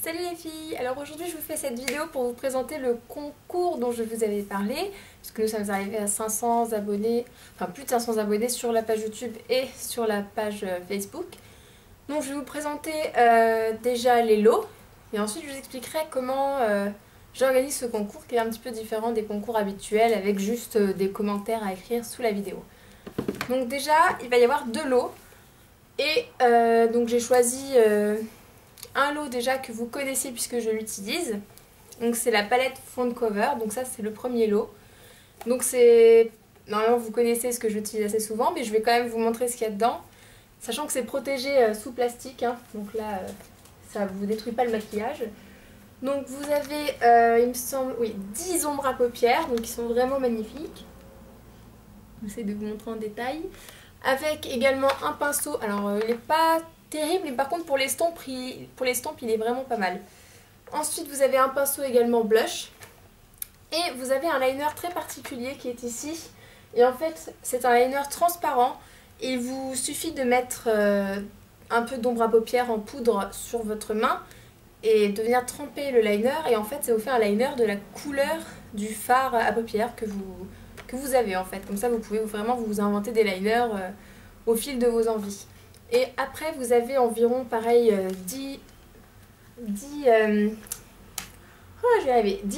Salut les filles! Alors aujourd'hui je vous fais cette vidéo pour vous présenter le concours dont je vous avais parlé, puisque nous sommes arrivés à 500 abonnés, enfin plus de 500 abonnés sur la page YouTube et sur la page Facebook. Donc je vais vous présenter déjà les lots et ensuite je vous expliquerai comment j'organise ce concours qui est un petit peu différent des concours habituels avec juste des commentaires à écrire sous la vidéo. Donc déjà il va y avoir deux lots et donc j'ai choisi un lot déjà que vous connaissez puisque je l'utilise. Donc c'est la palette Fond Cover, donc ça c'est le premier lot. Donc c'est... Normalement vous connaissez ce que j'utilise assez souvent, mais je vais quand même vous montrer ce qu'il y a dedans. Sachant que c'est protégé sous plastique, hein. Donc là ça ne vous détruit pas le maquillage. Donc vous avez, il me semble, oui, 10 ombres à paupières, donc ils sont vraiment magnifiques. J'essaie de vous montrer en détail. Avec également un pinceau, alors il n'est pas terrible, mais par contre pour l'estompe il est vraiment pas mal. Ensuite vous avez un pinceau également blush. Et vous avez un liner très particulier qui est ici. Et en fait c'est un liner transparent. Il vous suffit de mettre un peu d'ombre à paupières en poudre sur votre main et de venir tremper le liner. Et en fait ça vous fait un liner de la couleur du fard à paupières que vous avez en fait. Comme ça vous pouvez vraiment vous inventer des liners au fil de vos envies. Et après vous avez environ pareil 10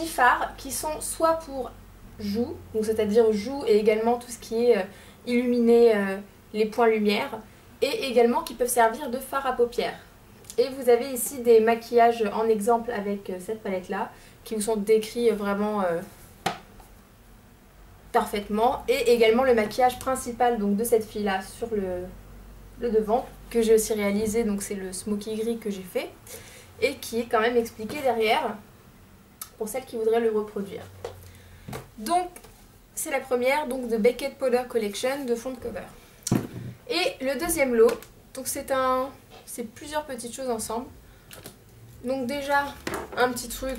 fards qui sont soit pour joues, donc c'est-à-dire joues et également tout ce qui est illuminer les points lumière, et également qui peuvent servir de fard à paupières. Et vous avez ici des maquillages en exemple avec cette palette là qui vous sont décrits vraiment parfaitement, et également le maquillage principal donc de cette fille là sur le devant que j'ai aussi réalisé, donc c'est le smoky gris que j'ai fait et qui est quand même expliqué derrière pour celles qui voudraient le reproduire. Donc c'est la première, donc de Beckett Powder Collection de Fond Cover. Et le deuxième lot, donc c'est plusieurs petites choses ensemble. Donc déjà un petit truc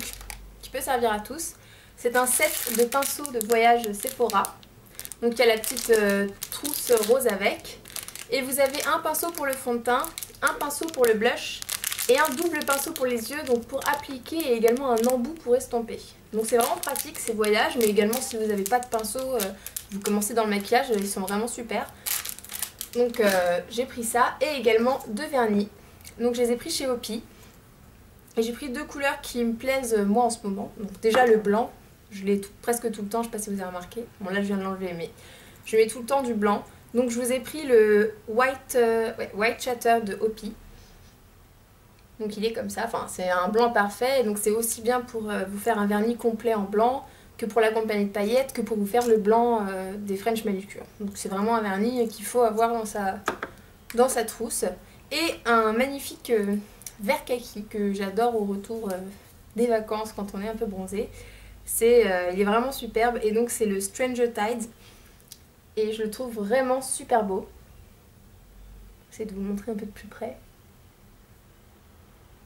qui peut servir à tous, c'est un set de pinceaux de voyage Sephora. Donc il y a la petite trousse rose avec. Et vous avez un pinceau pour le fond de teint, un pinceau pour le blush et un double pinceau pour les yeux, donc pour appliquer, et également un embout pour estomper. Donc c'est vraiment pratique ces voyages, mais également si vous n'avez pas de pinceau, vous commencez dans le maquillage, ils sont vraiment super. Donc j'ai pris ça, et également deux vernis. Donc je les ai pris chez Opi. Et j'ai pris deux couleurs qui me plaisent moi en ce moment. Donc déjà le blanc, je l'ai presque tout le temps, je ne sais pas si vous avez remarqué. Bon là je viens de l'enlever, mais je mets tout le temps du blanc. Donc je vous ai pris le White Chatter de Opi. Donc il est comme ça, enfin c'est un blanc parfait, donc c'est aussi bien pour vous faire un vernis complet en blanc que pour la compagnie de paillettes, que pour vous faire le blanc des French Manucure. Donc c'est vraiment un vernis qu'il faut avoir dans sa trousse. Et un magnifique vert kaki que j'adore au retour des vacances quand on est un peu bronzé. Il est vraiment superbe, et donc c'est le Stranger Tides. Et je le trouve vraiment super beau. J'essaie de vous montrer un peu de plus près.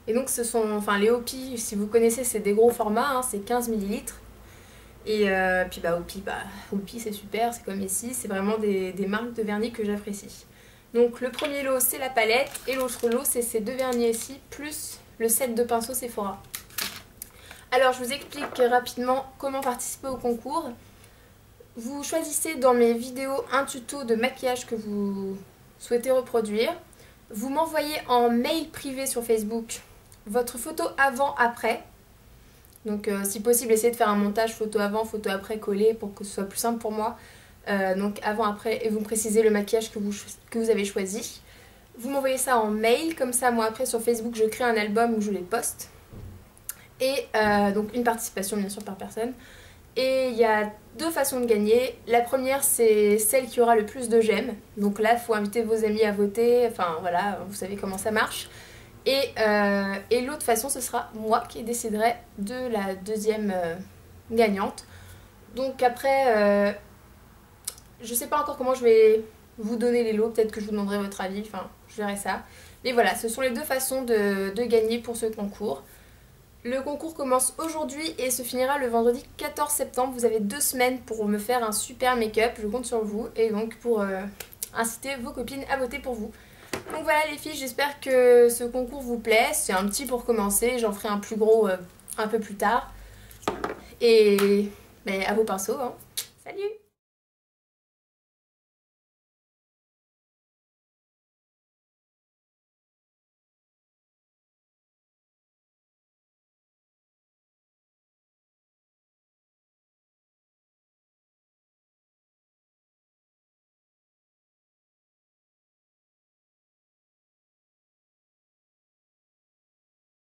Et donc ce sont, enfin les Opi, si vous connaissez, c'est des gros formats, hein, c'est 15 ml. Et puis Opi c'est super, c'est comme ici, c'est vraiment des marques de vernis que j'apprécie. Donc le premier lot c'est la palette, et l'autre lot c'est ces deux vernis ici, plus le set de pinceaux Sephora. Alors je vous explique rapidement comment participer au concours. Vous choisissez dans mes vidéos un tuto de maquillage que vous souhaitez reproduire. Vous m'envoyez en mail privé sur Facebook votre photo avant-après. Donc si possible, essayez de faire un montage photo avant, photo après collé pour que ce soit plus simple pour moi. Donc avant-après, et vous me précisez le maquillage que vous avez choisi. Vous m'envoyez ça en mail, comme ça moi après sur Facebook je crée un album où je les poste. Et donc une participation bien sûr par personne. Et il y a deux façons de gagner. La première c'est celle qui aura le plus de j'aime. Donc là il faut inviter vos amis à voter, enfin voilà, vous savez comment ça marche. Et l'autre façon ce sera moi qui déciderai de la deuxième gagnante. Donc après je sais pas encore comment je vais vous donner les lots, peut-être que je vous demanderai votre avis, enfin je verrai ça. Mais voilà, ce sont les deux façons de gagner pour ce concours. Le concours commence aujourd'hui et se finira le vendredi 14 septembre. Vous avez 2 semaines pour me faire un super make-up, je compte sur vous. Et donc pour inciter vos copines à voter pour vous. Donc voilà les filles, j'espère que ce concours vous plaît. C'est un petit pour commencer, j'en ferai un plus gros un peu plus tard. Et à vos pinceaux, hein. Salut!